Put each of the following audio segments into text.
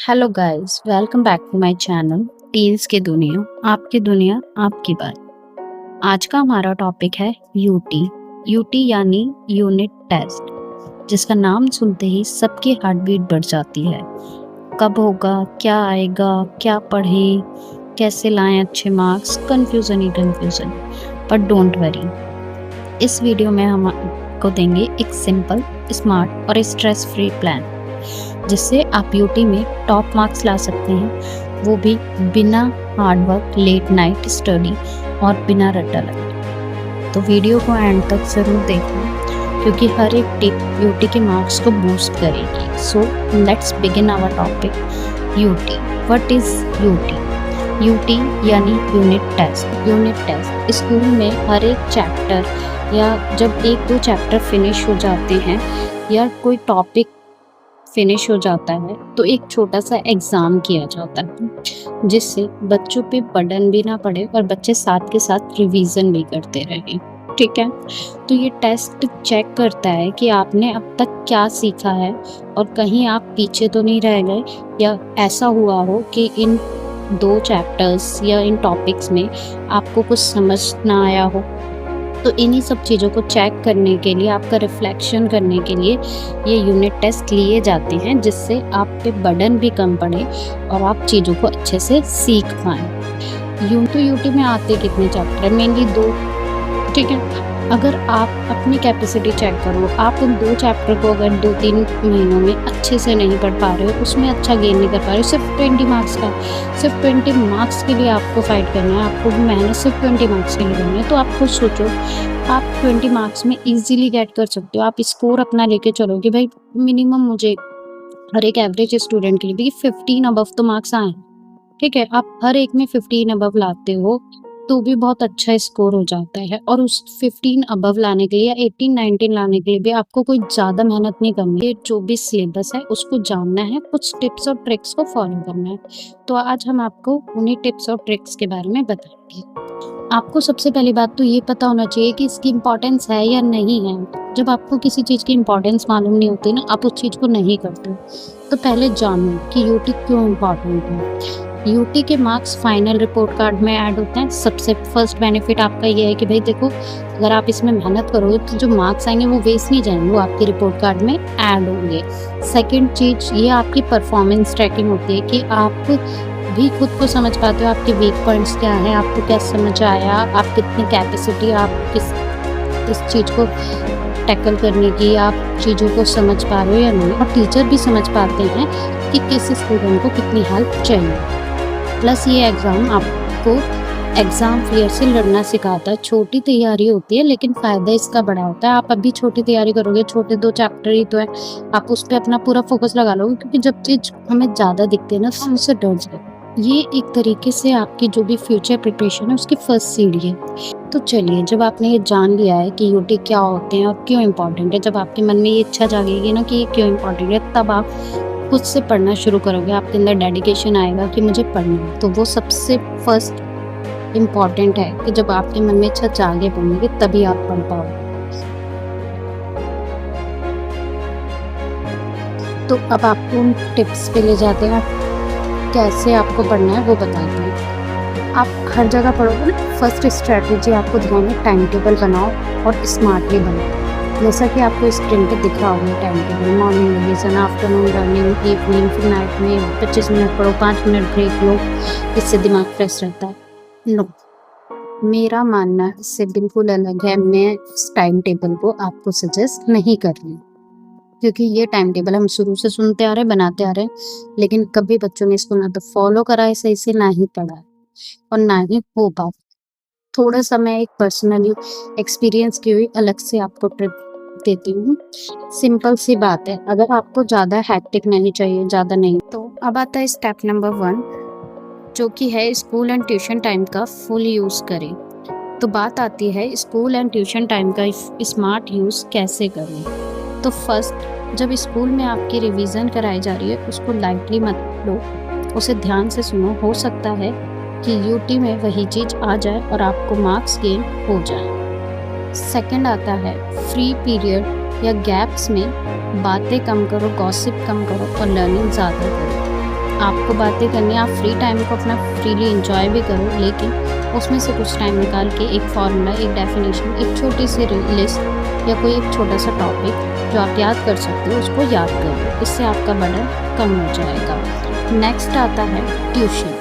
Hello guys, welcome back to my channel टील्स की दुनिया, आपकी दुनिया आपकी बात। आज का हमारा टॉपिक है यूटी। यूटी यानी यूनिट टेस्ट, जिसका नाम सुनते ही सबकी हार्ट बीट बढ़ जाती है। कब होगा, क्या आएगा, क्या पढ़े, कैसे लाएं अच्छे marks, confusion he confusion. But don't worry, इस वीडियो में हम आपको देंगे एक सिंपल, स्मार्ट और स्ट्रेस फ्री प्लान, जिससे आप यूटी में टॉप मार्क्स ला सकते हैं, वो भी बिना hard work, late night study और बिना रट्टा लगे। तो वीडियो को एंड तक ज़रूर देखना, क्योंकि हर एक टिप यूटी के मार्क्स को बूस्ट करेगी। So let's begin our topic UT. What is UT? UT यानी unit test. Unit test school में हर एक चैप्टर या जब एक दो चैप्टर फिनिश हो जाते हैं या कोई टॉपिक फिनिश हो जाता है तो एक छोटा सा एग्ज़ाम किया जाता है, जिससे बच्चों पे बर्डन भी ना पड़े और बच्चे साथ के साथ रिवीजन भी करते रहें। ठीक है, तो ये टेस्ट चेक करता है कि आपने अब तक क्या सीखा है और कहीं आप पीछे तो नहीं रह गए, या ऐसा हुआ हो कि इन दो चैप्टर्स या इन टॉपिक्स में आपको कुछ समझ ना आया हो। तो इन्हीं सब चीज़ों को चेक करने के लिए, आपका रिफ्लेक्शन करने के लिए ये यूनिट टेस्ट लिए जाते हैं, जिससे आप पे बर्डन भी कम पड़े और आप चीज़ों को अच्छे से सीख पाएँ। यूटी में आते कितने चैप्टर हैं? मेनली 2। ठीक है, अगर आप अपनी कैपेसिटी चेक करो, आप उन 2 चैप्टर को अगर 2-3 महीनों में अच्छे से नहीं पढ़ पा रहे हो, उसमें अच्छा गेन नहीं कर पा रहे हो, सिर्फ 20 मार्क्स का, सिर्फ 20 मार्क्स के लिए आपको फाइट करना है, आपको मेहनत सिर्फ 20 मार्क्स के लिए करनी है, तो आप खुद सोचो, आप 20 मार्क्स में ईजिली गेट कर सकते हो। आप स्कोर अपना लेके चलो कि भाई मिनिमम मुझे हर एक एवरेज स्टूडेंट के लिए भी 15 अबव तो मार्क्स आए। ठीक है, आप हर एक में 15 अबव लाते हो तो भी बहुत अच्छा स्कोर हो जाता है। और उस 15 अबव लाने के लिए या 18-19 लाने के लिए भी आपको कोई ज़्यादा मेहनत नहीं करनी है। जो भी सिलेबस है उसको जानना है, कुछ टिप्स और ट्रिक्स को फॉलो करना है। तो आज हम आपको उन्हीं टिप्स और ट्रिक्स के बारे में बताएंगे। आपको सबसे पहली बात तो ये पता होना चाहिए कि इसकी इम्पोर्टेंस है या नहीं है। जब आपको किसी चीज़ की इम्पोर्टेंस मालूम नहीं होती ना, आप उस चीज़ को नहीं करते। तो पहले जानो कि यूटी क्यों इम्पोर्टेंट है। यूटी के मार्क्स फाइनल रिपोर्ट कार्ड में ऐड होते हैं। सबसे फर्स्ट बेनिफिट आपका ये है कि भाई देखो, अगर आप इसमें मेहनत करोगे तो जो मार्क्स आएंगे वो वेस्ट नहीं जाएंगे, वो आपके रिपोर्ट कार्ड में ऐड होंगे। सेकंड चीज़ ये आपकी परफॉर्मेंस ट्रैकिंग होती है कि आप भी खुद को समझ पाते हो, आपके वीक पॉइंट्स क्या हैं, आपको क्या समझ आया, आप कितनी कैपेसिटी, आप किस चीज़ को टैकल करने की, आप चीज़ों को समझ पा रहे हो या नहीं। और टीचर भी समझ पाते हैं कि किस स्टूडेंट को कितनी हेल्प चाहिए। प्लस ये एग्ज़ाम आपको एग्ज़ाम फियर से लड़ना सिखाता है। छोटी तैयारी होती है लेकिन फ़ायदा इसका बड़ा होता है। आप अभी छोटी तैयारी करोगे, छोटे 2 चैप्टर ही तो है, आप उस पे अपना पूरा फोकस लगा लोगे, क्योंकि जब चीज़ हमें ज़्यादा दिखती है ना तो हम उससे डर जाते। ये एक तरीके से आपकी जो भी फ्यूचर प्रिपरेशन है उसकी फर्स्ट सीढ़ी है। तो चलिए, जब आपने ये जान लिया है कि यूटी क्या होते हैं और क्यों इम्पोर्टेंट है, जब आपके मन में ये इच्छा जागेगी ना कि ये क्यों इम्पोर्टेंट है, तब आप खुद से पढ़ना शुरू करोगे। आपके अंदर डेडिकेशन आएगा कि मुझे पढ़ना है। तो वो सबसे फर्स्ट इम्पॉर्टेंट है कि जब आपके मन में इच्छा जागे पढ़ने की, तभी आप पढ़ पाओगे। तो अब आपको उन टिप्स पे ले जाते हैं, कैसे आपको पढ़ना है वो बताते हैं। आप हर जगह पढ़ोगे ना, फर्स्ट स्ट्रैटेजी आपको ध्यान में टाइम टेबल बनाओ और स्मार्टली बनाओ। जैसा कि आपको स्क्रीन पे दिख रहा होगा time table, morning revision, afternoon running, evening, फिर नाइट में 25 मिनट पढ़ो, 5 मिनट ब्रेक लो, इससे दिमाग फ्रेश रहता है। नो, मेरा मानना इससे बिल्कुल अलग है। मैं इस टाइम टेबल को आपको सजेस्ट नहीं कर रही, क्योंकि ये टाइम टेबल हम शुरू से सुनते आ रहे हैं, बनाते आ रहे हैं, लेकिन कभी बच्चों ने इसको ना तो फॉलो करा है सही से, ना ही पढ़ा है और ना ही हो पाता। थोड़ा सा मैं एक पर्सनली एक्सपीरियंस की हुई अलग से आपको ट्रिप देती हूँ। सिंपल सी बात है, अगर आपको ज़्यादा हैक्टिक नहीं चाहिए, ज़्यादा नहीं, तो अब आता है स्टेप नंबर 1, जो कि है स्कूल एंड ट्यूशन टाइम का फुल यूज़ करें। तो बात आती है स्कूल एंड ट्यूशन टाइम का स्मार्ट यूज़ कैसे करें। तो फर्स्ट, जब स्कूल में आपकी रिवीजन कराई जा रही है, उसको लाइटली मत लो, उसे ध्यान से सुनो। हो सकता है कि यूटी में वही चीज़ आ जाए और आपको मार्क्स गेन हो जाए। सेकंड आता है फ्री पीरियड या गैप्स में बातें कम करो, गॉसिप कम करो और लर्निंग ज़्यादा करो। आपको बातें करनी है, आप फ्री टाइम को अपना फ्रीली एंजॉय भी करो, लेकिन उसमें से कुछ टाइम निकाल के एक फार्मूला, एक डेफिनेशन, एक छोटी सी लिस्ट या कोई एक छोटा सा टॉपिक जो आप याद कर सकते हो उसको याद करो। इससे आपका बर्डन कम हो जाएगा। नेक्स्ट आता है ट्यूशन।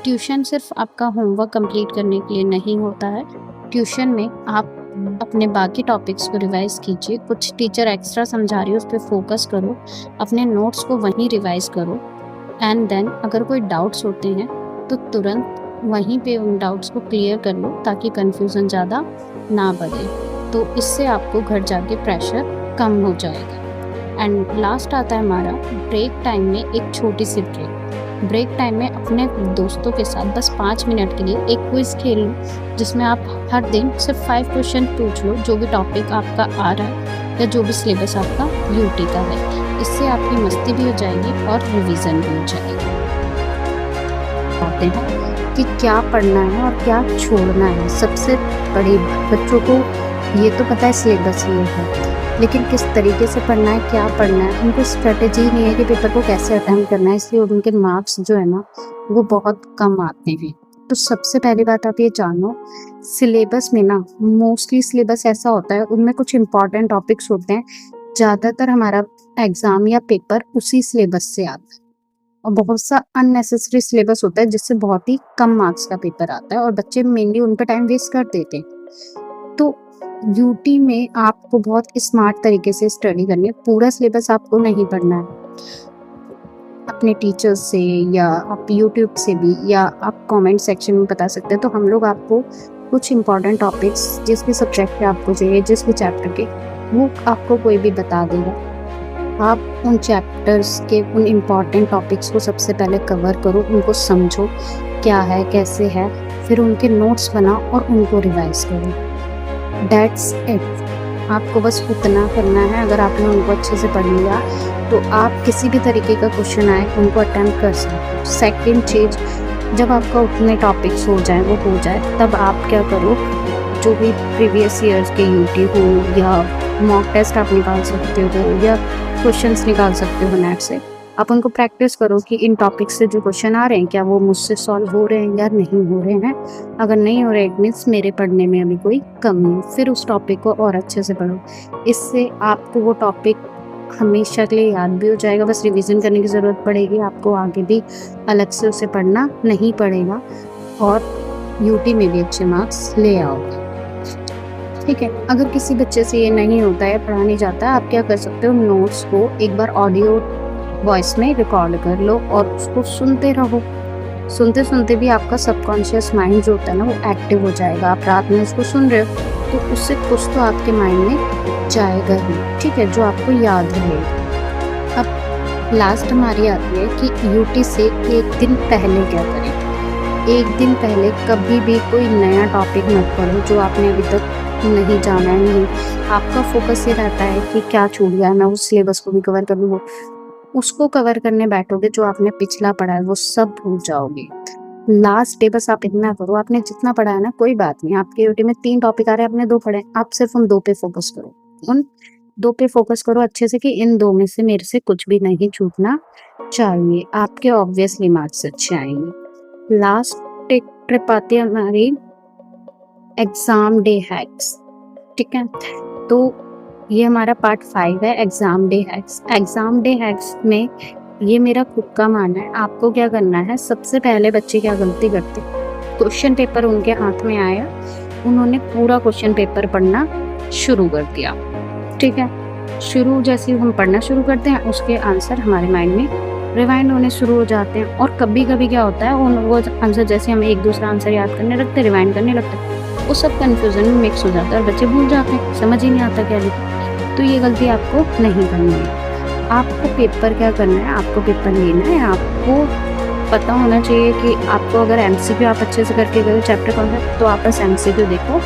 ट्यूशन सिर्फ आपका होमवर्क कंप्लीट करने के लिए नहीं होता है। ट्यूशन में आप अपने बाकी टॉपिक्स को रिवाइज कीजिए। कुछ टीचर एक्स्ट्रा समझा रही है उस पर फोकस करो, अपने नोट्स को वहीं रिवाइज करो, एंड देन अगर कोई डाउट्स होते हैं तो तुरंत वहीं पे उन डाउट्स को क्लियर कर लो ताकि कन्फ्यूज़न ज़्यादा ना बढ़े। तो इससे आपको घर जाके प्रेशर कम हो जाएगा। एंड लास्ट आता है हमारा ब्रेक टाइम में एक छोटी सी ब्रेक टाइम में अपने दोस्तों के साथ बस 5 मिनट के लिए एक क्विज खेल लो, जिसमें आप हर दिन सिर्फ 5 क्वेश्चन पूछ लो, जो भी टॉपिक आपका आ रहा है या जो भी सिलेबस आपका यूटी का है। इससे आपकी मस्ती भी हो जाएगी और रिवीजन भी हो जाएगी। बताते हैं कि क्या पढ़ना है और क्या छोड़ना है। सबसे बड़ी बच्चों को ये तो पता है सिलेबस ये है, लेकिन किस तरीके से पढ़ना है, क्या पढ़ना है, उनको स्ट्रेटेजी नहीं है कि पेपर को कैसे अटेम्प्ट करना है, इसलिए उनके मार्क्स जो है ना वो बहुत कम आते हैं। तो सबसे पहली बात आप ये जानो, सिलेबस में ना मोस्टली सिलेबस ऐसा होता है, उनमें कुछ इंपॉर्टेंट टॉपिक्स होते हैं, ज़्यादातर हमारा एग्ज़ाम या पेपर उसी सिलेबस से आता है, और बहुत सा अननेसेसरी सिलेबस होता है जिससे बहुत ही कम मार्क्स का पेपर आता है और बच्चे मेनली उन पर टाइम वेस्ट कर देते हैं। तो यूटी में आपको बहुत स्मार्ट तरीके से स्टडी करनी है। पूरा सिलेबस आपको नहीं पढ़ना है, अपने टीचर्स से या आप यूट्यूब से भी, या आप कमेंट सेक्शन में बता सकते हैं। तो हम लोग आपको कुछ इंपॉर्टेंट टॉपिक्स जिस भी सब्जेक्ट के आपको चाहिए, जिस भी चैप्टर के, वो आपको कोई भी बता देगा। आप उन चैप्टर्स के उन इम्पॉर्टेंट टॉपिक्स को सबसे पहले कवर करो, उनको समझो क्या है कैसे है, फिर उनके नोट्स बनाओ और उनको रिवाइज करो। That's it। आपको बस उतना करना है। अगर आपने उनको अच्छे से पढ़ लिया तो आप किसी भी तरीके का क्वेश्चन आए उनको अटेम्प्ट कर सकते हो। सेकेंड चीज़, जब आपका उतने टॉपिक्स हो जाए, वो हो जाए, तब आप क्या करो, जो भी प्रीवियस ईयर्स के यूटी हो या मॉक टेस्ट आप निकाल सकते हो या क्वेश्चंस निकाल सकते हो नेट से, आप उनको प्रैक्टिस करो कि इन टॉपिक्स से जो क्वेश्चन आ रहे हैं क्या वो मुझसे सॉल्व हो रहे हैं या नहीं हो रहे हैं। अगर नहीं हो रहे इट मीन्स मेरे पढ़ने में अभी कोई कमी है, फिर उस टॉपिक को और अच्छे से पढ़ो। इससे आपको वो टॉपिक हमेशा के लिए याद भी हो जाएगा, बस रिवीजन करने की ज़रूरत पड़ेगी, आपको आगे भी अलग से उसे पढ़ना नहीं पड़ेगा और यूटी में भी अच्छे मार्क्स ले आओगे। ठीक है। अगर किसी बच्चे से ये नहीं होता है, पढ़ा नहीं जाता है, आप क्या कर सकते हो, नोट्स को एक बार ऑडियो वॉइस में रिकॉर्ड कर लो और उसको सुनते रहो। सुनते सुनते भी आपका सबकॉन्शियस माइंड जो होता है ना वो एक्टिव हो जाएगा। आप रात में उसको सुन रहे हो तो उससे कुछ तो आपके माइंड में जाएगा ही, ठीक है, जो आपको याद रहेगा। अब लास्ट हमारी आती है कि यूटी से एक दिन पहले क्या करें। एक दिन पहले कभी भी कोई नया टॉपिक मत पढ़ो जो आपने अभी तक नहीं जाना है। नहीं, आपका फोकस ये रहता है कि क्या छूट गया है, मैं उस सिलेबस को भी कवर कर लूँ। उसको कवर करने बैठोगे जो आपने पिछला पढ़ा है वो सब भूल जाओगे। लास्ट डे बस आप इतना करो, आपने जितना पढ़ा है ना कोई बात नहीं, आपके यूटी में 3 टॉपिक आ रहे हैं, आपने 2 पढ़े, आप सिर्फ उन 2 पे फोकस करो। उन 2 पे फोकस करो अच्छे से कि इन 2 में से मेरे से कुछ भी नहीं छूटना चाहिए। आपके ऑब्वियसली मार्क्स अच्छे आएंगे। लास्ट एक ट्रिप आती है हमारी एग्जाम डे हैक्स। ठीक है, तो ये हमारा पार्ट 5 है, exam day hacks. Exam day hacks में ये मेरा खुद का मानना है। आपको क्या करना है, सबसे पहले बच्चे क्या गलती करते, क्वेश्चन पेपर उनके हाथ में आया, उन्होंने पूरा क्वेश्चन पेपर पढ़ना शुरू कर दिया। ठीक है, शुरू जैसे हम पढ़ना शुरू करते हैं उसके आंसर हमारे माइंड में रिवाइंड होने शुरू हो जाते हैं। और कभी कभी क्या होता है, वो आंसर जैसे हम एक दूसरा आंसर याद करने लगते, रिवाइंड करने लगते, वो सब कन्फ्यूजन में मिक्स हो जाता है और बच्चे भूल जाते हैं, समझ ही नहीं आता क्या लिखा। तो ये गलती आपको नहीं करनी है। आपको पेपर क्या करना है, आपको पेपर लेना है, आपको पता होना चाहिए कि आपको अगर एमसीक्यू आप अच्छे से करके गए चैप्टर कौन है तो आप बस एमसीक्यू देखो।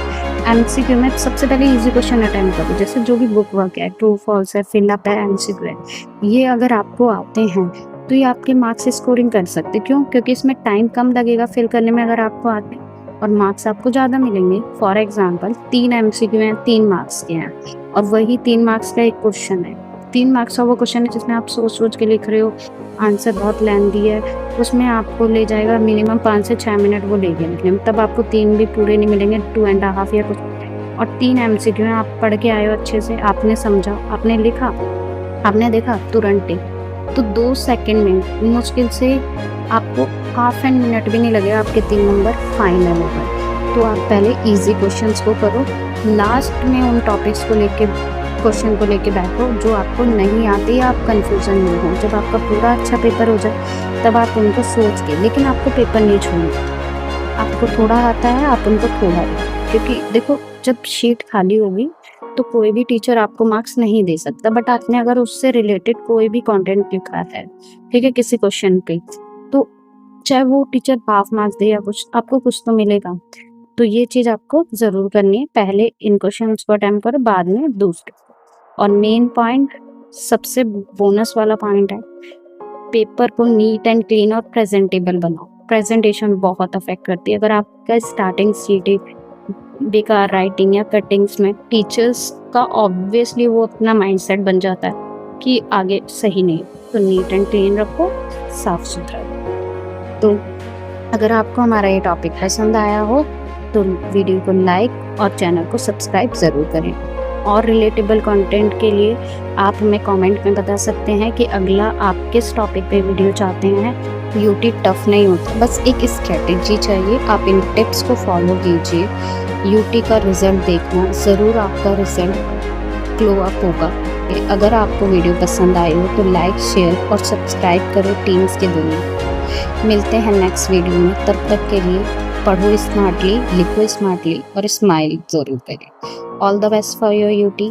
एमसीक्यू में सबसे पहले इजी क्वेश्चन अटेम्प्ट करो, जैसे जो भी बुक वर्क है, ट्रू फॉल्स है, फिल अप है, एमसीक्यू है, ये अगर आपको आते हैं तो ये आपके मार्क्स स्कोरिंग कर सकते। क्यों? क्योंकि इसमें टाइम कम लगेगा फिल करने में अगर आपको आते हैं, और मार्क्स आपको ज़्यादा मिलेंगे। फॉर एग्जाम्पल 3 एमसीक्यू हैं, 3 मार्क्स के हैं, और वही 3 मार्क्स का एक क्वेश्चन है। 3 मार्क्स का वो क्वेश्चन है जिसमें आप सोच सोच के लिख रहे हो, आंसर बहुत लेंथी है, उसमें आपको ले जाएगा मिनिमम 5 से 6 मिनट वो लेंगे निकलने में, तब आपको 3 भी पूरे नहीं मिलेंगे, 2 एंड हाफ या कुछ। और 3 MCQ हैं, आप पढ़ के आए हो अच्छे से, आपने समझा, आपने लिखा, आपने देखा तुरंत ही, तो 2 सेकंड में मुश्किल से आपको हाफ एन मिनट भी नहीं लगेगा, आपके 3 नंबर फाइनल हो गए। तो आप पहले इजी क्वेश्चंस को करो, लास्ट में उन टॉपिक्स को लेके, क्वेश्चन को लेके बैठो जो आपको नहीं आते या आप कंफ्यूजन में हो। जब आपका पूरा अच्छा पेपर हो जाए तब आप उनको सोच के, लेकिन आपको पेपर नहीं छोड़ना, आपको थोड़ा आता है आप उनको थोड़ा दो, क्योंकि देखो जब शीट खाली होगी तो कोई भी टीचर आपको मार्क्स नहीं दे सकता, बट आपने अगर उससे रिलेटेड कोई भी कंटेंट लिखा है, ठीक है, किसी क्वेश्चन पे, तो चाहे वो टीचर हाफ मार्क्स दे या कुछ, आपको कुछ तो मिलेगा। तो ये चीज़ आपको ज़रूर करनी है, पहले इन क्वेश्चंस को अटेम्प्ट करो, बाद में दूसरे। और मेन पॉइंट, सबसे बोनस वाला पॉइंट है, पेपर को नीट एंड क्लीन और प्रेजेंटेबल बनाओ। प्रेजेंटेशन बहुत अफेक्ट करती है। अगर आपका स्टार्टिंग सीट बेकार राइटिंग या कटिंग्स में, टीचर्स का ऑब्वियसली वो अपना माइंडसेट बन जाता है कि आगे सही नहीं, तो नीट एंड क्लीन रखो, साफ सुथरा। तो अगर आपको हमारा ये टॉपिक पसंद आया हो तो वीडियो को लाइक और चैनल को सब्सक्राइब ज़रूर करें। और रिलेटेबल कंटेंट के लिए आप हमें कमेंट में बता सकते हैं कि अगला आप किस टॉपिक पे वीडियो चाहते हैं। यूटी टफ नहीं होता, बस एक स्ट्रेटेजी चाहिए, आप इन टिप्स को फॉलो कीजिए। यूटी का रिज़ल्ट देखना, ज़रूर आपका रिज़ल्ट ग्लो अप होगा। अगर आपको वीडियो पसंद आई हो तो लाइक, शेयर और सब्सक्राइब करो टीम्स के दुनिया। मिलते हैं नेक्स्ट वीडियो में, तब तक के लिए पढ़ो स्मार्टली, लिखो स्मार्टली और स्माइल ज़रूर करें। All the best for your UT.